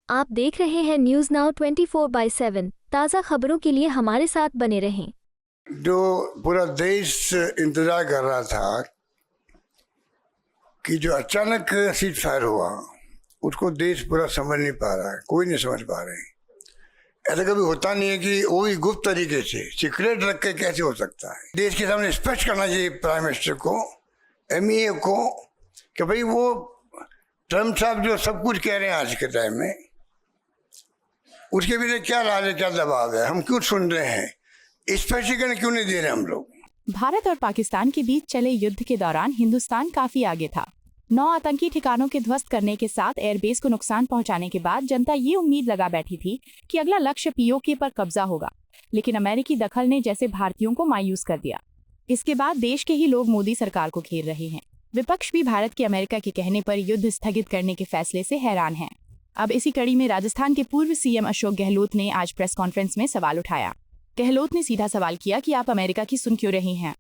आप देख रहे हैं न्यूज नाउ 24/7 ताज़ा खबरों के लिए हमारे साथ बने रहें। जो पूरा देश इंतजार कर रहा था कि जो अचानक सीज फायर हुआ उसको देश पूरा समझ नहीं पा रहा है, कोई नहीं समझ पा रहे हैं। ऐसा कभी होता नहीं है कि वो भी गुप्त तरीके से सीक्रेट रख के कैसे हो सकता है। देश के सामने स्पष्ट करना चाहिए प्राइम मिनिस्टर को, MEA को, कि भाई वो ट्रम्प साहब जो सब कुछ कह रहे हैं आज के टाइम में, उसके पीछे क्या राज है, क्या दबाव है, हम क्यों सुन रहे हैं, स्पष्टीकरण क्यों नहीं दे रहे हम लोग। भारत और पाकिस्तान के बीच चले युद्ध के दौरान हिंदुस्तान काफी आगे था। 9 आतंकी ठिकानों के ध्वस्त करने के साथ एयरबेस को नुकसान पहुंचाने के बाद जनता ये उम्मीद लगा बैठी थी कि अगला लक्ष्य POK पर कब्जा होगा, लेकिन अमेरिकी दखल ने जैसे भारतीयों को मायूस कर दिया। इसके बाद देश के ही लोग मोदी सरकार को घेर रहे हैं। विपक्ष भी भारत के अमेरिका के कहने पर युद्ध स्थगित करने के फैसले से हैरान है। अब इसी कड़ी में राजस्थान के पूर्व CM अशोक गहलोत ने आज प्रेस कॉन्फ्रेंस में सवाल उठाया। गहलोत ने सीधा सवाल किया कि आप अमेरिका की सुन क्यों रहे हैं।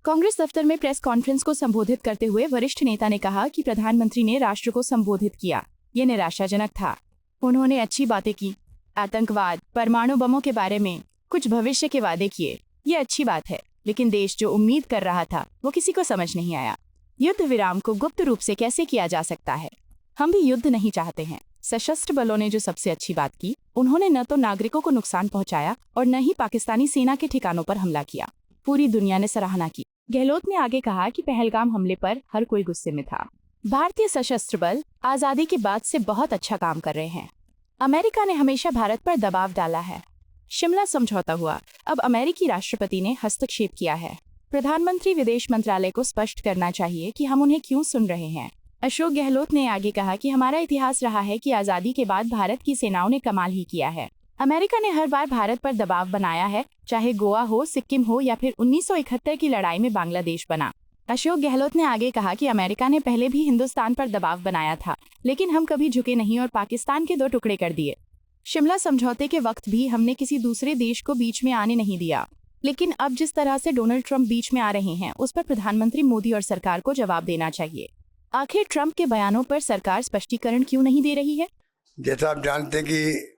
कांग्रेस दफ्तर में प्रेस कॉन्फ्रेंस को संबोधित करते हुए वरिष्ठ नेता ने कहा कि प्रधानमंत्री ने राष्ट्र को संबोधित किया, ये निराशाजनक था। उन्होंने अच्छी बातें की, आतंकवाद, परमाणु बमों के बारे में कुछ भविष्य के वादे किए, ये अच्छी बात है, लेकिन देश जो उम्मीद कर रहा था वो किसी को समझ नहीं आया। युद्ध विराम को गुप्त रूप से कैसे किया जा सकता है? हम भी युद्ध नहीं चाहते हैं। सशस्त्र बलों ने जो सबसे अच्छी बात की, उन्होंने न तो नागरिकों को नुकसान पहुंचाया और न ही पाकिस्तानी सेना के ठिकानों पर हमला किया। पूरी दुनिया ने सराहना की। गहलोत ने आगे कहा कि पहलगाम हमले पर हर कोई गुस्से में था। भारतीय सशस्त्र बल आजादी के बाद से बहुत अच्छा काम कर रहे हैं। अमेरिका ने हमेशा भारत पर दबाव डाला है। शिमला समझौता हुआ, अब अमेरिकी राष्ट्रपति ने हस्तक्षेप किया है। प्रधानमंत्री विदेश मंत्रालय को स्पष्ट करना चाहिए कि हम उन्हें क्यों सुन रहे हैं। अशोक गहलोत ने आगे कहा कि हमारा इतिहास रहा है कि आजादी के बाद भारत की सेनाओं ने कमाल ही किया है। अमेरिका ने हर बार भारत पर दबाव बनाया है, चाहे गोवा हो, सिक्किम हो या फिर 1971 की लड़ाई में बांग्लादेश बना। अशोक गहलोत ने आगे कहा कि अमेरिका ने पहले भी हिंदुस्तान पर दबाव बनाया था, लेकिन हम कभी झुके नहीं और पाकिस्तान के 2 टुकड़े कर दिए। शिमला समझौते के वक्त भी हमने किसी दूसरे देश को बीच में आने नहीं दिया, लेकिन अब जिस तरह से डोनाल्ड ट्रंप बीच में आ रहे हैं, उस पर प्रधानमंत्री मोदी और सरकार को जवाब देना चाहिए। आखिर ट्रंप के बयानों पर सरकार स्पष्टीकरण क्यों नहीं दे रही है? जैसा आप जानते हैं कि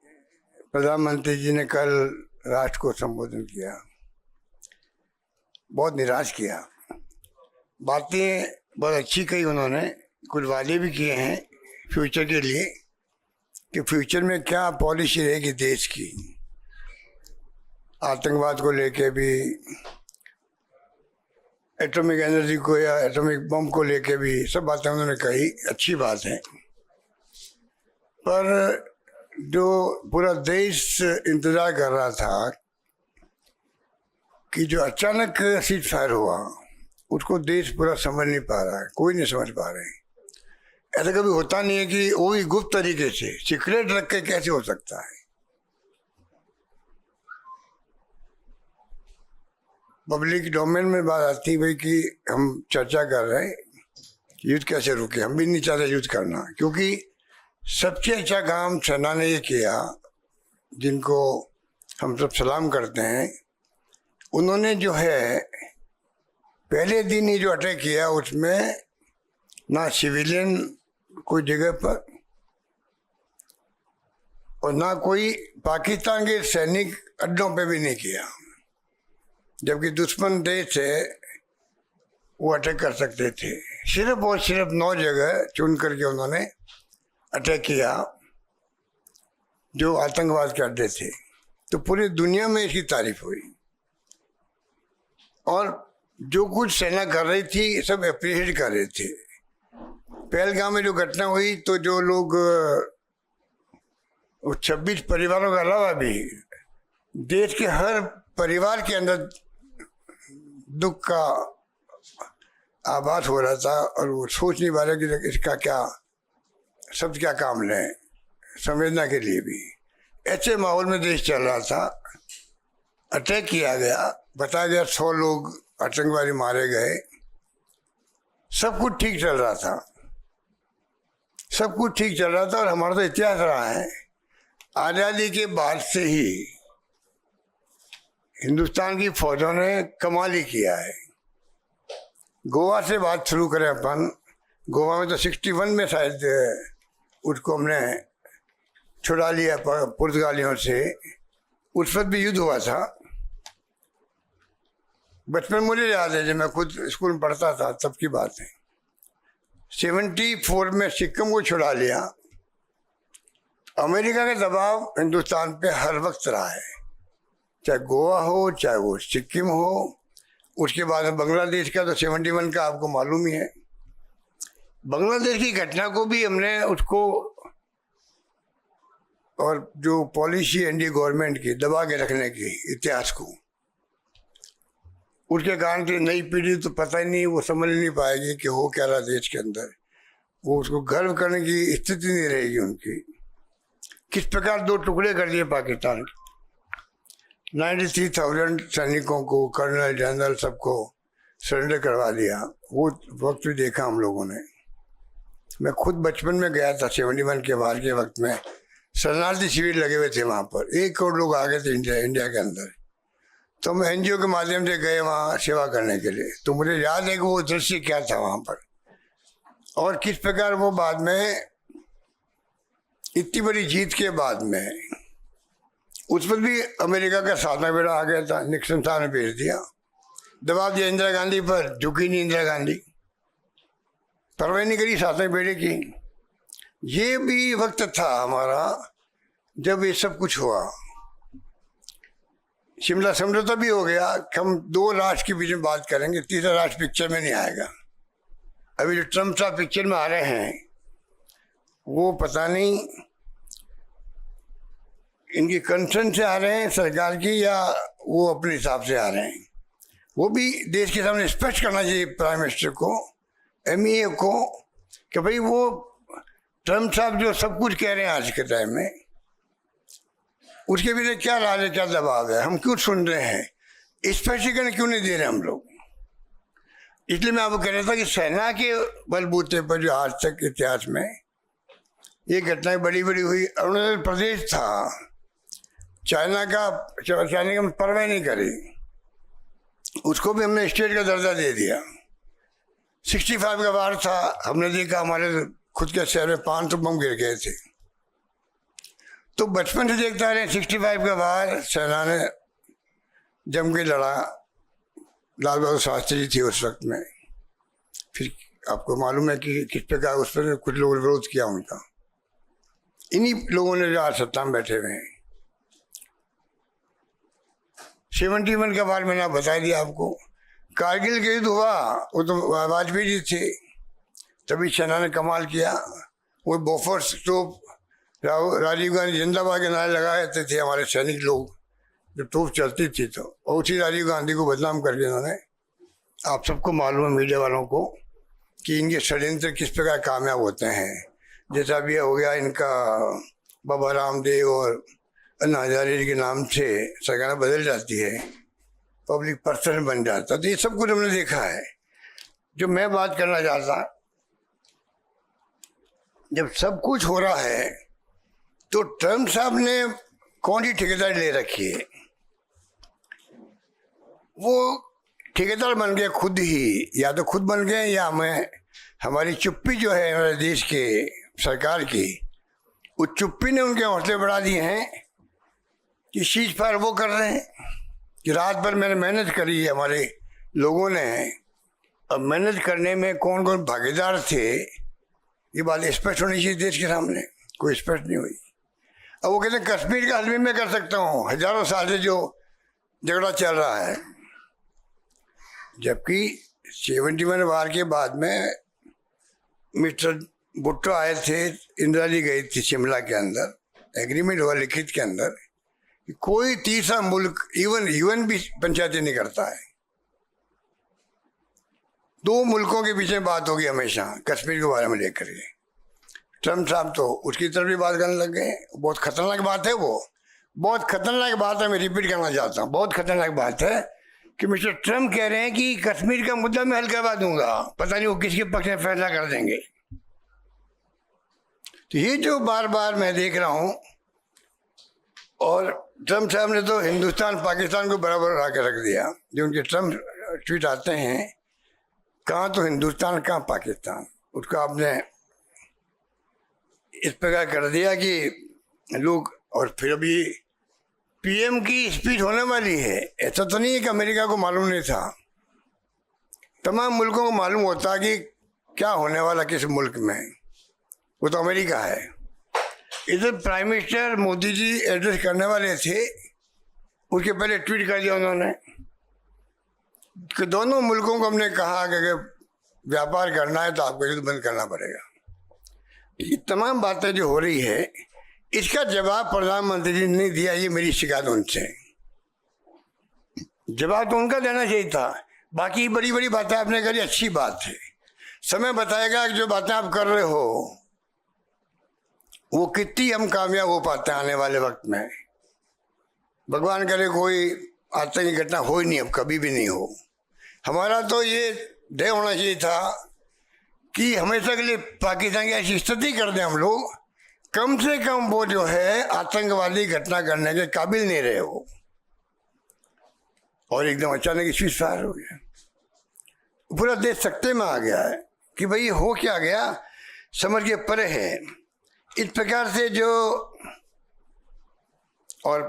प्रधानमंत्री जी ने कल राष्ट्र को संबोधन किया, बहुत निराश किया। बातें बहुत अच्छी कही उन्होंने, कुछ वादे भी किए हैं फ्यूचर के लिए कि फ्यूचर में क्या पॉलिसी रहेगी देश की, आतंकवाद को लेके भी, एटॉमिक एनर्जी को या एटॉमिक बम को लेके भी, सब बातें उन्होंने कही, अच्छी बात है। पर जो पूरा देश इंतजार कर रहा था कि जो अचानक सीज फायर हुआ उसको देश पूरा समझ नहीं पा रहा है, कोई नहीं समझ पा रहे हैं। ऐसा कभी होता नहीं है कि वो भी गुप्त तरीके से सीक्रेट रख के कैसे हो सकता है। पब्लिक डोमेन में बात आती भाई कि हम चर्चा कर रहे हैं युद्ध कैसे रुके। हम भी नहीं चाहते युद्ध करना, क्योंकि सबसे अच्छा काम सेना ने ये किया, जिनको हम सब सलाम करते हैं। उन्होंने जो है पहले दिन ही जो अटैक किया, उसमें ना सिविलियन कोई जगह पर और ना कोई पाकिस्तान के सैनिक अड्डों पे भी नहीं किया, जबकि दुश्मन देश है वो अटैक कर सकते थे। सिर्फ और सिर्फ 9 जगह चुन करके उन्होंने अटैक किया जो आतंकवाद के अड्डे थे। तो पूरी दुनिया में इसकी तारीफ हुई और जो कुछ सेना कर रही थी सब अप्रिशिएट कर रहे थे। पहलगाम में जो घटना हुई, तो जो लोग 26 परिवारों के अलावा भी देश के हर परिवार के अंदर दुख का आभास हो रहा था और वो सोच नहीं पा रहे कि इसका क्या शब्द क्या काम लें, संवेदना के लिए भी। ऐसे माहौल में देश चल रहा था, अटैक किया गया, बताया गया 100 लोग आतंकवादी मारे गए, सब कुछ ठीक चल रहा था, सब कुछ ठीक चल रहा था। और हमारा तो इतिहास रहा है, आज़ादी के बाद से ही हिंदुस्तान की फौजों ने कमाल ही किया है। गोवा से बात शुरू करें अपन, गोवा में तो 61 में शायद उसको हमने छुड़ा लिया पुर्तगालियों से, उस वक्त भी युद्ध हुआ था। बचपन मुझे याद है, जब मैं खुद स्कूल में पढ़ता था तब की बात है। 74 में सिक्किम को छुड़ा लिया। अमेरिका का दबाव हिंदुस्तान पे हर वक्त रहा है, चाहे गोवा हो चाहे वो सिक्किम हो। उसके बाद बांग्लादेश का तो 71 का आपको मालूम ही है। बांग्लादेश की घटना को भी हमने उसको, और जो पॉलिसी इंडिया गवर्नमेंट की दबा के रखने की इतिहास को, उसके कारण से नई पीढ़ी तो पता ही नहीं, वो समझ नहीं पाएगी कि हो क्या रहा देश के अंदर। वो उसको गर्व करने की स्थिति नहीं रहेगी उनकी। किस प्रकार दो टुकड़े कर दिए पाकिस्तान के। 93,000 सैनिकों को, कर्नल जनरल सबको सरेंडर करवा दिया। वो वक्त भी देखा हम लोगों ने। मैं खुद बचपन में गया था 71 के बाद के वक्त में। शरणार्थी शिविर लगे हुए थे वहाँ पर, 1 करोड़ लोग आ गए थे इंडिया के अंदर। तो हम NGO के माध्यम से गए वहाँ सेवा करने के लिए। तो मुझे याद है कि वो दृश्य क्या था वहाँ पर, और किस प्रकार वो बाद में इतनी बड़ी जीत के बाद में, उस पर भी अमेरिका का साधना बेड़ा आ गया था। निक्सन साहब ने भेज दिया, दबाव दिया इंदिरा गांधी पर, झुकी नहीं इंदिरा गांधी, परवाह नहीं करी साधना बेड़े की। ये भी वक्त था हमारा जब ये सब कुछ हुआ। शिमला समझौता भी हो गया। हम 2 राष्ट्र के बीच में बात करेंगे, तीसरा राष्ट्र पिक्चर में नहीं आएगा। अभी जो ट्रम्प साहब पिक्चर में आ रहे हैं, वो पता नहीं इनकी कंसर्न से आ रहे हैं सरकार की, या वो अपने हिसाब से आ रहे हैं। वो भी देश के सामने स्पष्ट करना चाहिए प्राइम मिनिस्टर को, MEA को, कि भाई वो ट्रम्प साहब जो सब कुछ कह रहे हैं आज के टाइम में, उसके पीछे क्या राज है, क्या दबाव है, हम क्यों सुन रहे हैं, स्पष्टीकरण क्यों नहीं दे रहे हम लोग। इसलिए मैं आपको कह रहा था कि सेना के बलबूते पर जो आज तक इतिहास में ये घटनाएं बड़ी बड़ी हुई। अरुणाचल प्रदेश था, चाइना का परवाह नहीं करी, उसको भी हमने स्टेट का दर्जा दे दिया। 65 का वार था, हमने देखा हमारे खुद के शहर में 500 बम गिर गए थे। तो बचपन से देखता रहे 65 का वार, सेना ने जम के लड़ा। लाल बहादुर शास्त्री जी थे उस वक्त में। फिर आपको मालूम है कि किस प्रकार उस पर कुछ लोगों ने विरोध किया उनका। इन्हीं लोगों ने जो आज सत्ता में बैठे हुए हैं। 71 का बार मैंने बता दिया आपको। कारगिल के युद्ध हुआ, वो तो वाजपेयी जी थे, तभी सेना ने कमाल किया। वो बोफोर्स तोप, राजीव गांधी जिंदाबाद के नारे लगाए थे हमारे सैनिक लोग, जब तोप चलती थी। तो और उसी राजीव गांधी को बदनाम करके उन्होंने, आप सबको मालूम है मीडिया वालों को, कि इनके षड्यंत्र किस प्रकार कामयाब होते हैं। जैसा भी हो गया इनका, बाबा रामदेव और अन्ना हजारे जी के नाम से सरकार बदल जाती है, पब्लिक पर्सन बन जाता। तो ये सब कुछ हमने देखा है। जो मैं बात करना चाहता, जब सब कुछ हो रहा है तो ट्रम्प साहब ने कौन सी ठेकेदारी ले रखी है। वो ठेकेदार बन गए खुद ही, या तो खुद बन गए, या हमें हमारी चुप्पी जो है हमारे देश के सरकार की, उस चुप्पी ने उनके हौसले बढ़ा दिए हैं कि सीज फायर वो कर रहे हैं कि रात भर मैंने मेहनत करी है हमारे लोगों ने। अब मेहनत करने में कौन कौन भागीदार थे, ये बात स्पष्ट होनी चाहिए देश के सामने। कोई स्पष्ट नहीं हुई। अब वो कहते हैं कश्मीर का हल भी मैं कर सकता हूँ, हजारों साल से जो झगड़ा चल रहा है। जबकि 71 वार के बाद में मिस्टर भुट्टो आए थे, इंदिरा जी गई थी शिमला के अंदर, एग्रीमेंट हुआ लिखित के अंदर कि कोई तीसरा मुल्क, इवन UN भी पंचायती नहीं करता है। 2 मुल्कों के पीछे बात होगी हमेशा कश्मीर के बारे में लेकर के। ट्रम्प साहब तो उसकी तरफ भी बात करने लग गए। बहुत खतरनाक बात है, वो बहुत खतरनाक बात है। मैं रिपीट करना चाहता हूँ, बहुत खतरनाक बात है कि मिस्टर ट्रम्प कह रहे हैं कि कश्मीर का मुद्दा मैं हल करवा दूंगा। पता नहीं वो किसके पक्ष में फैसला कर देंगे। तो ये जो बार बार मैं देख रहा हूँ, और ट्रम्प साहब ने तो हिंदुस्तान पाकिस्तान को बराबर उठा के रख दिया। जो उनके ट्रम्प ट्वीट आते हैं, कहाँ तो हिंदुस्तान कहाँ पाकिस्तान, उसको आपने इस प्रकार कर दिया कि लोग। और फिर अभी पीएम की स्पीच होने वाली है, ऐसा तो नहीं है कि अमेरिका को मालूम नहीं था, तमाम मुल्कों को मालूम होता है कि क्या होने वाला किस मुल्क में, वो तो अमेरिका है। इधर prime minister Modi ji address करने वाले थे, उसके पहले ट्वीट कर दिया उन्होंने कि दोनों मुल्कों को हमने कहा कि अगर व्यापार करना है तो आपको युद्ध बंद करना पड़ेगा। ये तमाम बातें जो हो रही है, इसका जवाब प्रधानमंत्री जी ने नहीं दिया। ये मेरी शिकायत उनसे, जवाब तो उनका देना चाहिए था। बाकी बड़ी बड़ी बातें आपने करी, अच्छी बात है, समय बताएगा कि जो बातें आप कर रहे हो वो कितनी हम कामयाब हो पाते हैं आने वाले वक्त में। भगवान करे कोई आतंकी घटना हो ही नहीं, अब कभी भी नहीं हो। हमारा तो ये ध्येय होना चाहिए था कि हमेशा के लिए पाकिस्तान की ऐसी स्थिति कर दें हम लोग, कम से कम वो जो है आतंकवादी घटना करने के काबिल नहीं रहे हो। और एकदम अचानक स्विच फायर हो गया, पूरा देश सख्ते में आ गया है कि भाई हो क्या गया, समझ के परे है। इस प्रकार से जो और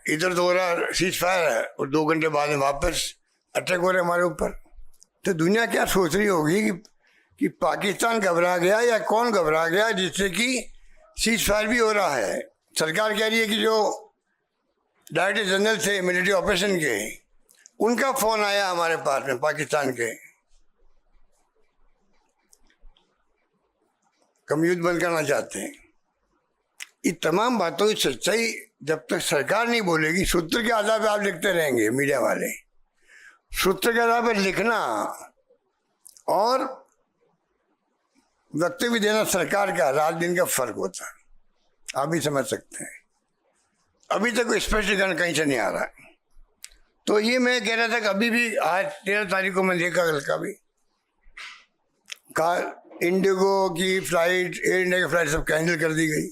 इधर तो हो रहा सीज फायर है और 2 घंटे बाद में वापस अटैक हो रहे हमारे ऊपर। तो दुनिया क्या सोच रही होगी कि पाकिस्तान घबरा गया या कौन घबरा गया जिससे कि सीज फायर भी हो रहा है। सरकार कह रही है कि जो डायरेक्टर जनरल थे मिलिट्री ऑपरेशन के, उनका फोन आया हमारे पास में पाकिस्तान के, कम युद्ध बंद करना चाहते हैं। ये तमाम बातों की सच्चाई जब तक सरकार नहीं बोलेगी, सूत्र के आधार पर आप लिखते रहेंगे, मीडिया वाले सूत्र के आधार पर लिखना और वक्तव्य देना सरकार का रात दिन का फर्क होता है, आप भी समझ सकते हैं। अभी तक कोई स्पष्टीकरण कहीं से नहीं आ रहा है। तो ये मैं कह रहा था कि अभी भी आज 13 तारीख को मैं देखा, कल का भी इंडिगो की फ्लाइट, एयर इंडिया की फ्लाइट सब कैंसिल कर दी गई।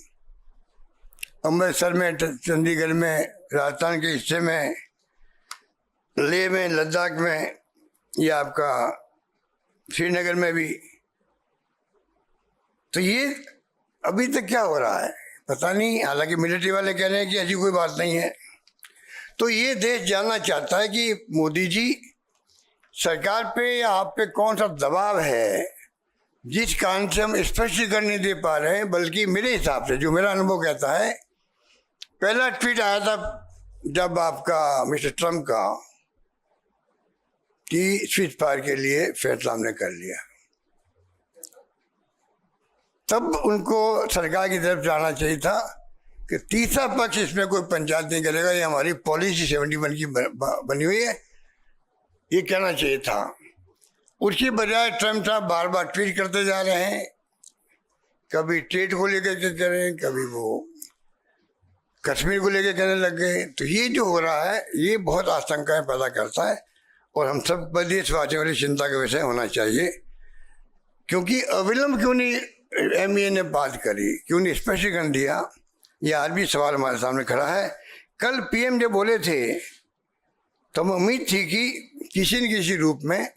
अमृतसर में, चंडीगढ़ में, राजस्थान के हिस्से में, लेह में, लद्दाख में, या आपका श्रीनगर में भी। तो ये अभी तक क्या हो रहा है पता नहीं। हालांकि मिलिट्री वाले कह रहे हैं कि ऐसी कोई बात नहीं है। तो ये देश जानना चाहता है कि मोदी जी सरकार पे या आप पे कौन सा दबाव है जिस कारण से हम स्पष्टीकरण नहीं दे पा रहे हैं। बल्कि मेरे हिसाब से, जो मेरा अनुभव कहता है, पहला ट्वीट आया था जब आपका मिस्टर ट्रम्प का कि स्विच फायर के लिए फैसला हमने कर लिया, तब उनको सरकार की तरफ जाना चाहिए था कि तीसरा पक्ष इसमें कोई पंचायत नहीं करेगा, ये हमारी पॉलिसी 71 की बनी हुई है, ये कहना चाहिए था। उसकी बजाय ट्रम्प साहब बार बार ट्वीट करते जा रहे हैं, कभी ट्रेड को लेकर के कह रहे हैं, कभी वो कश्मीर को लेकर कहने लग गए। तो ये जो हो रहा है ये बहुत आशंकाएं पैदा करता है और हम सब देशवासियों वाली चिंता का विषय होना चाहिए। क्योंकि अविलंब क्यों नहीं एमईए ने बात करी, क्यों नहीं स्पष्टीकरण दिया, यह आज भी सवाल हमारे सामने खड़ा है। कल पीएम जब बोले थे तो हमें उम्मीद थी कि किसी न किसी रूप में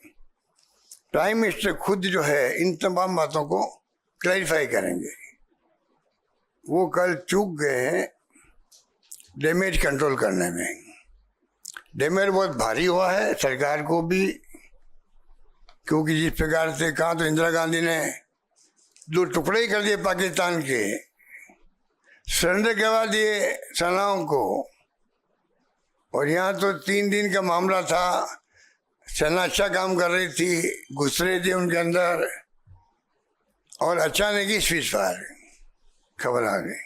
प्राइम मिनिस्टर खुद जो है इन तमाम बातों को क्लैरिफाई करेंगे। वो कल चूक गए हैं डैमेज कंट्रोल करने में। डैमेज बहुत भारी हुआ है सरकार को भी, क्योंकि जिस प्रकार से कहा तो इंदिरा गांधी ने 2 टुकड़े ही कर दिए पाकिस्तान के, सरेंडर करवा दिए सेनाओं को। और यहाँ तो 3 दिन का मामला था, सेना अच्छा काम कर रही थी, घुस रही थी उनके अंदर, और अचानक ही स्विच फायर खबर आ गई।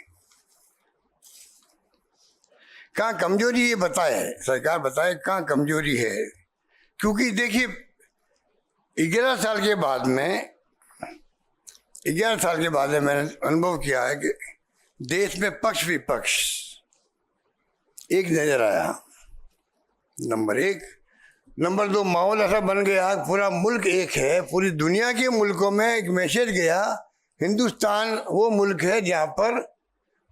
कहाँ कमजोरी ये बताए, सरकार बताए कहाँ कमजोरी है। क्योंकि देखिए 11 साल के बाद में, 11 साल के बाद में मैंने अनुभव किया है कि देश में पक्ष विपक्ष एक नजर आया, नंबर 1। नंबर 2, माहौल ऐसा बन गया, पूरा मुल्क एक है। पूरी दुनिया के मुल्कों में एक मैसेज गया, हिंदुस्तान वो मुल्क है जहाँ पर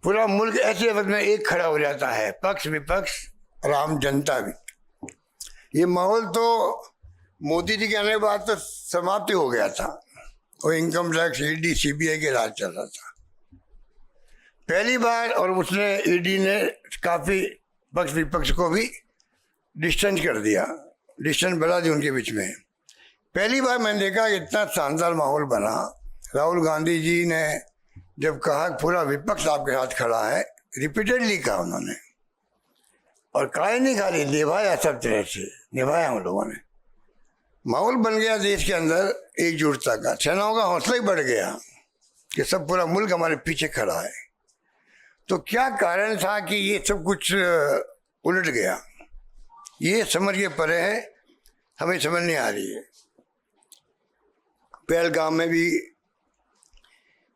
पूरा मुल्क ऐसे वक्त में एक खड़ा हो जाता है, पक्ष विपक्ष और आम जनता भी। ये माहौल तो मोदी जी के आने के बाद तो समाप्ति हो गया था, और इनकम टैक्स, ईडी, सीबीआई के राज चल रहा था। पहली बार, और उसने ईडी ने काफ़ी पक्ष विपक्ष को भी डिस्टेंस कर दिया, डिस्टेंस बढ़ा दी उनके बीच में। पहली बार मैंने देखा इतना शानदार माहौल बना। राहुल गांधी जी ने जब कहा पूरा विपक्ष आपके साथ खड़ा है, रिपीटेडली कहा उन्होंने, और कहा ही नहीं खाली, निभाया, सब तरह से निभाया हम लोगों ने। माहौल बन गया देश के अंदर एकजुटता का, सेनाओं का हौसला ही बढ़ गया कि सब पूरा मुल्क हमारे पीछे खड़ा है। तो क्या कारण था कि ये सब कुछ उलट गया, ये समझ के परे है, हमें समझ नहीं आ रही है। पहलगाम में भी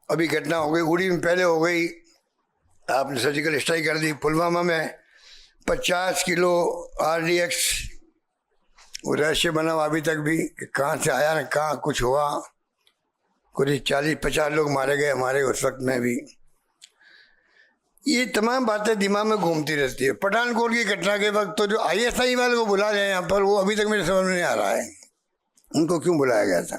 अभी घटना हो गई, उड़ी में पहले हो गई, आपने सर्जिकल स्ट्राइक कर दी। पुलवामा में 50 किलो RDX वो रहस्य बना अभी तक भी, कहाँ से आया ना कहाँ कुछ हुआ। कुछ 40-50 लोग मारे गए हमारे उस वक्त में भी। ये तमाम बातें दिमाग में घूमती रहती है। पठानकोट की घटना के वक्त तो जो ISI वाले को बुला रहे हैं यहाँ पर, वो अभी तक मेरे समझ में नहीं आ रहा है उनको क्यों बुलाया गया था।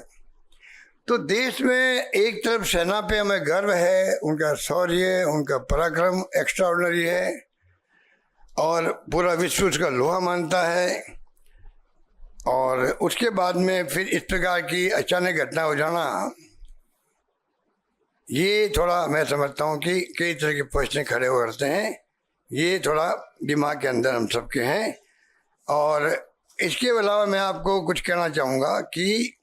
तो देश में एक तरफ सेना पे हमें गर्व है, उनका शौर्य, उनका पराक्रम एक्स्ट्रा ऑर्डिनरी है, और पूरा विश्व उसका लोहा मानता है, और उसके बाद में फिर इस प्रकार की अचानक घटना हो जाना, ये थोड़ा मैं समझता हूँ कि कई तरह के प्रश्न खड़े हो करते हैं। ये थोड़ा दिमाग के अंदर हम सबके हैं। और इसके अलावा मैं आपको कुछ कहना चाहूँगा कि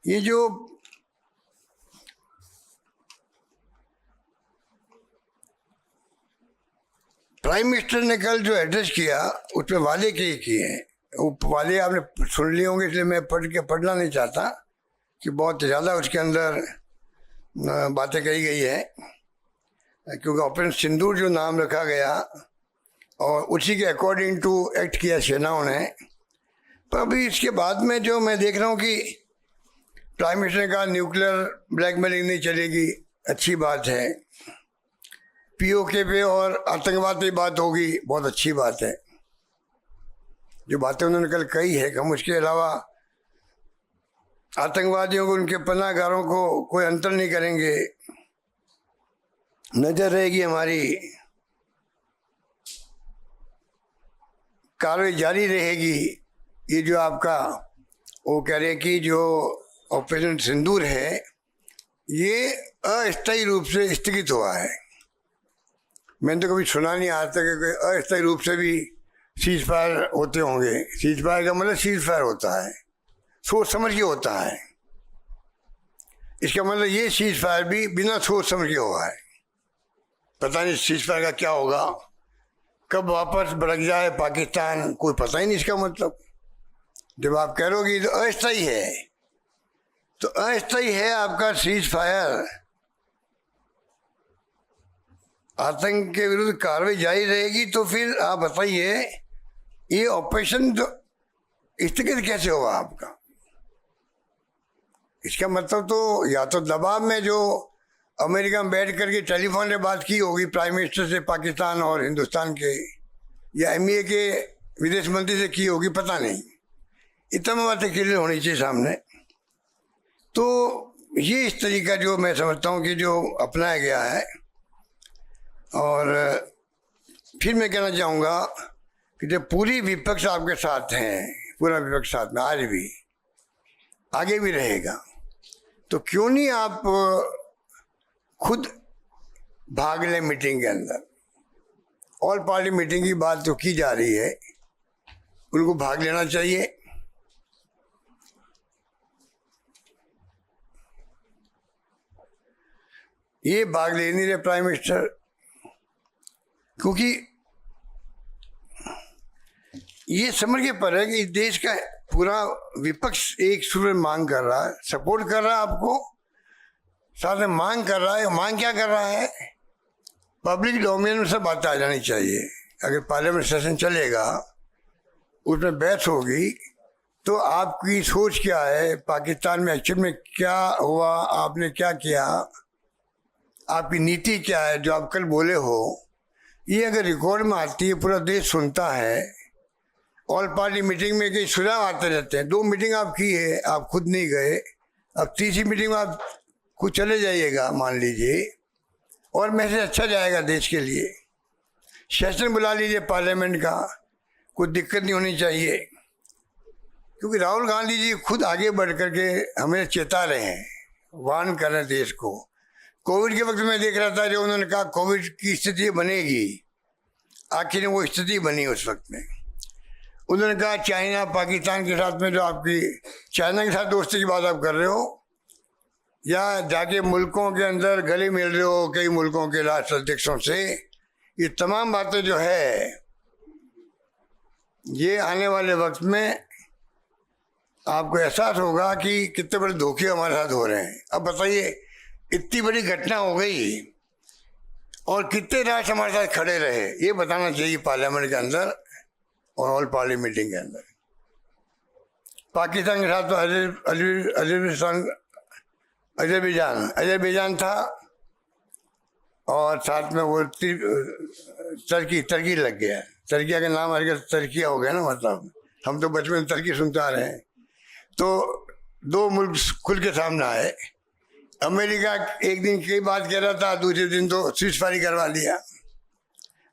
ये जो प्राइम मिनिस्टर ने कल जो एड्रेस किया उसमें वादे किए हैं, वो वादे आपने सुन लिए होंगे, इसलिए मैं पढ़ना नहीं चाहता कि बहुत ज़्यादा उसके अंदर बातें कही गई है, क्योंकि ऑपरेशन सिंदूर जो नाम रखा गया और उसी के अकॉर्डिंग टू एक्ट किया सेनाओं ने। पर अभी इसके बाद में जो मैं देख रहा हूँ कि प्राइम मिनिस्टर ने कहा न्यूक्लियर ब्लैकमेलिंग नहीं चलेगी, अच्छी बात है। POK पे और आतंकवाद पे बात होगी, बहुत अच्छी बात है। जो बातें उन्होंने कल कही है कि हम उसके अलावा आतंकवादियों को, उनके पनाहगारों को कोई अंतर नहीं करेंगे, नजर रहेगी हमारी, कार्रवाई जारी रहेगी। ये जो आपका वो कह रहे कि जो ऑपरेशन सिंदूर है ये अस्थायी रूप से स्थगित हुआ है। मैंने तो कभी सुना नहीं आज तक कि अस्थायी रूप से भी सीज फायर होते होंगे। सीज फायर का मतलब सीज फायर होता है, सोच समझ के होता है। इसका मतलब ये सीज फायर भी बिना सोच समझ के हुआ है। पता नहीं सीज फायर का क्या होगा, कब वापस भड़क जाए पाकिस्तान, कोई पता ही नहीं इसका मतलब। जब आप कह रहे हो कि तो अस्थायी है, तो अस्थायी है आपका सीज फायर। आतंक के विरुद्ध कार्रवाई जारी रहेगी, तो फिर आप बताइए ये ऑपरेशन जो स्थगित कैसे हुआ आपका? इसका मतलब तो या तो दबाव में जो अमेरिका में बैठ करके टेलीफोन पे बात की होगी प्राइम मिनिस्टर से पाकिस्तान और हिंदुस्तान के, या MEA के विदेश मंत्री से की होगी, पता नहीं। इतना बातें क्लियर होनी चाहिए सामने। तो ये इस तरीका जो मैं समझता हूँ कि जो अपनाया गया है। और फिर मैं कहना चाहूँगा कि जब पूरी विपक्ष आपके साथ हैं, पूरा विपक्ष साथ में आज भी आगे भी रहेगा, तो क्यों नहीं आप खुद भाग लें मीटिंग के अंदर। ऑल पार्टी मीटिंग की बात जो की जा रही है, उनको भाग लेना चाहिए। ये भाग ले नहीं रहे प्राइम मिनिस्टर, क्योंकि ये समझ के पर है कि देश का पूरा विपक्ष एक सुर में मांग कर रहा है, सपोर्ट कर रहा है आपको, साथ में मांग कर रहा है। मांग क्या कर रहा है? पब्लिक डोमेन में सब बातें आ जानी चाहिए। अगर पार्लियामेंट सेशन चलेगा, उसमें बहस होगी, तो आपकी सोच क्या है, पाकिस्तान में एक्चुअल में क्या हुआ, आपने क्या किया, आपकी नीति क्या है, जो आप कल बोले हो, ये अगर रिकॉर्ड में आती है, पूरा देश सुनता है। ऑल पार्टी मीटिंग में कई सुझाव आते रहते हैं। 2 मीटिंग आप की है, आप खुद नहीं गए, अब तीसरी मीटिंग में आप खुद चले जाइएगा मान लीजिए, और मैसेज अच्छा जाएगा देश के लिए। सेशन बुला लीजिए पार्लियामेंट का, कोई दिक्कत नहीं होनी चाहिए, क्योंकि राहुल गांधी जी खुद आगे बढ़ करके हमें चेता रहे हैं, वार्न कर रहे हैं देश को। कोविड के वक्त में देख रहा था जो उन्होंने कहा कोविड की स्थिति बनेगी, आखिर वो स्थिति बनी उस वक्त में। उन्होंने कहा चाइना पाकिस्तान के साथ में जो आपकी चाइना के साथ दोस्ती की बात आप कर रहे हो, या जाके मुल्कों के अंदर गले मिल रहे हो कई मुल्कों के राष्ट्राध्यक्षों से, ये तमाम बातें जो है ये आने वाले वक्त में आपको एहसास होगा कि कितने बड़े धोखे हमारे साथ हो रहे हैं। अब बताइए, इतनी बड़ी घटना हो गई और कितने राष्ट्र हमारे साथ खड़े रहे, ये बताना चाहिए पार्लियामेंट के अंदर और ऑल पार्टी मीटिंग के अंदर। पाकिस्तान के साथ तो अजरबैजान था, और साथ में वो टर्की लग गया। टर्किया का नाम हर टर्किया हो गया ना, मतलब हम तो बचपन में टर्की सुनते आ रहे हैं। तो दो मुल्क खुल के सामने आए। अमेरिका एक दिन की बात कह रहा था, दूसरे दिन तो सीज़फायर करवा लिया।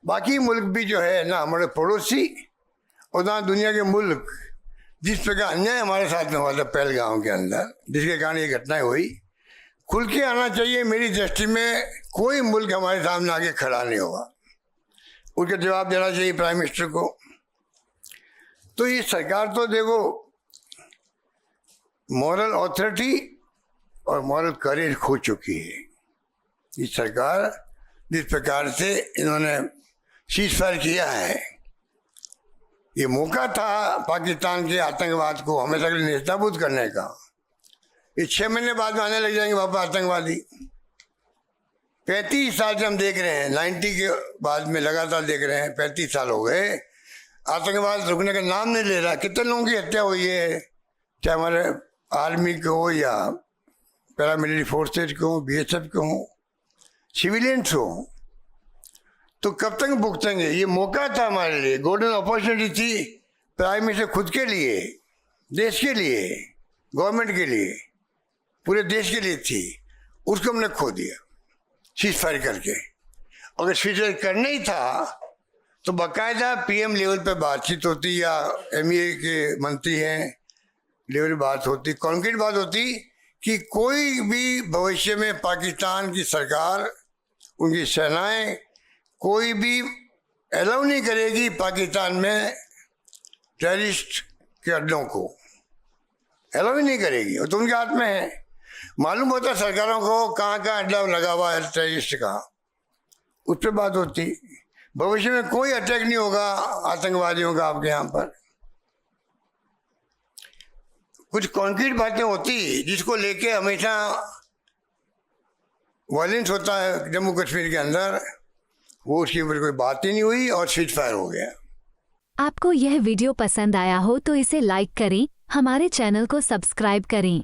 बाकी मुल्क भी जो है ना हमारे पड़ोसी और ना दुनिया के मुल्क, जिस प्रकार अन्याय हमारे साथ में हुआ था पहलगाम के अंदर, जिसके कारण ये घटनाएं हुई, खुल के आना चाहिए। मेरी दृष्टि में कोई मुल्क हमारे सामने आगे खड़ा नहीं होगा, उसका जवाब देना चाहिए प्राइम मिनिस्टर को। तो ये सरकार तो देखो मॉरल अथॉरिटी और मॉरल करेज खो चुकी है। ये सरकार जिस प्रकार से इन्होंने सीज़फायर किया है, ये मौका था पाकिस्तान के आतंकवाद को हमेशा के लिए नेस्तनाबूद करने का। ये 6 महीने बाद में आने लग जाएंगे वापस आतंकवादी। 35 साल से हम देख रहे हैं, 90 के बाद में लगातार देख रहे हैं, 35 साल हो गए, आतंकवाद रुकने का नाम नहीं ले रहा। कितने लोगों की हत्या हुई है, चाहे हमारे आर्मी को हो या पैरामिलिट्री फोर्सेज को, BSF को हो, सिविलियंस हो, तो कब तक भुगतेंगे। ये मौका था हमारे लिए, गोल्डन अपॉर्चुनिटी थी प्राइम मिनिस्टर खुद के लिए, देश के लिए, गवर्नमेंट के लिए, पूरे देश के लिए थी, उसको हमने खो दिया सीज़फायर करके। अगर सीज़फायर करना ही था तो बाकायदा PM लेवल पे बातचीत होती, या MEA के मंत्री हैं लेवल बात होती, कॉन्क्रीट बात होती कि कोई भी भविष्य में पाकिस्तान की सरकार, उनकी सेनाएं कोई भी अलाउ नहीं करेगी पाकिस्तान में टेररिस्ट के अड्डों को, अलाउ ही नहीं करेगी। और तो उनके हाथ में है, मालूम होता है सरकारों को कहाँ कहाँ अड्डा लगा हुआ है टेररिस्ट का, उस पर बात होती। भविष्य में कोई अटैक नहीं होगा आतंकवादियों का आपके यहाँ पर। कुछ कॉन्क्रीट बातें होती जिसको लेके हमेशा वायलेंस होता है जम्मू कश्मीर के अंदर, वो उसके ऊपर कोई बात ही नहीं हुई और सीज़फायर हो गया। आपको यह वीडियो पसंद आया हो तो इसे लाइक करें, हमारे चैनल को सब्सक्राइब करें।